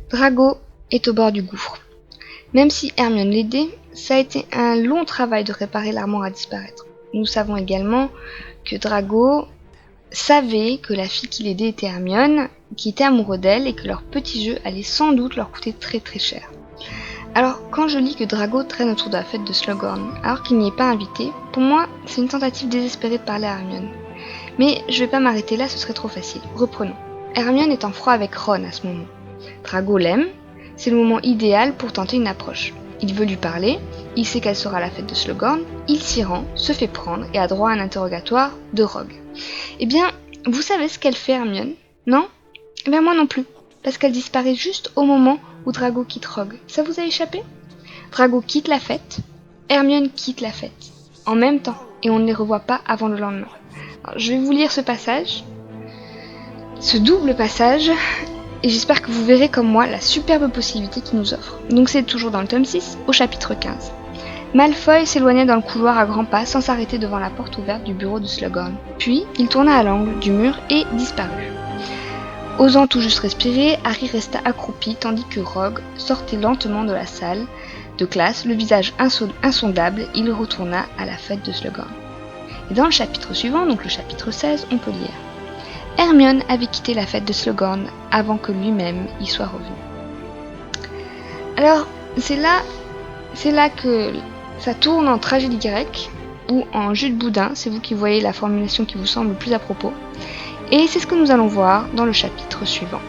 Drago est au bord du gouffre. Même si Hermione l'aidait, ça a été un long travail de réparer l'armoire à disparaître. Nous savons également que Drago savait que la fille qui l'aidait était Hermione, qui était amoureux d'elle et que leur petit jeu allait sans doute leur coûter très très cher. Alors, quand je lis que Drago traîne autour de la fête de Slughorn, alors qu'il n'y est pas invité, pour moi, c'est une tentative désespérée de parler à Hermione. Mais je vais pas m'arrêter là, ce serait trop facile. Reprenons. Hermione est en froid avec Ron à ce moment. Drago l'aime, c'est le moment idéal pour tenter une approche. Il veut lui parler, il sait qu'elle sera à la fête de Slughorn, il s'y rend, se fait prendre et a droit à un interrogatoire de Rogue. Eh bien, vous savez ce qu'elle fait Hermione, non ? Eh bien moi non plus, parce qu'elle disparaît juste au moment où Drago quitte Rogue. Ça vous a échappé ? Drago quitte la fête, Hermione quitte la fête, en même temps, et on ne les revoit pas avant le lendemain. Alors, je vais vous lire ce passage, ce double passage, et j'espère que vous verrez comme moi la superbe possibilité qu'il nous offre. Donc c'est toujours dans le tome 6, au chapitre 15. Malfoy s'éloignait dans le couloir à grands pas sans s'arrêter devant la porte ouverte du bureau de Slughorn. Puis, il tourna à l'angle du mur et disparut. Osant tout juste respirer, Harry resta accroupi tandis que Rogue sortait lentement de la salle de classe, le visage insondable, il retourna à la fête de Slughorn. Et dans le chapitre suivant, donc le chapitre 16, on peut lire « Hermione avait quitté la fête de Slughorn avant que lui-même y soit revenu. » Alors, c'est là que ça tourne en tragédie grecque ou en jus de boudin, c'est vous qui voyez la formulation qui vous semble plus à propos. Et c'est ce que nous allons voir dans le chapitre suivant.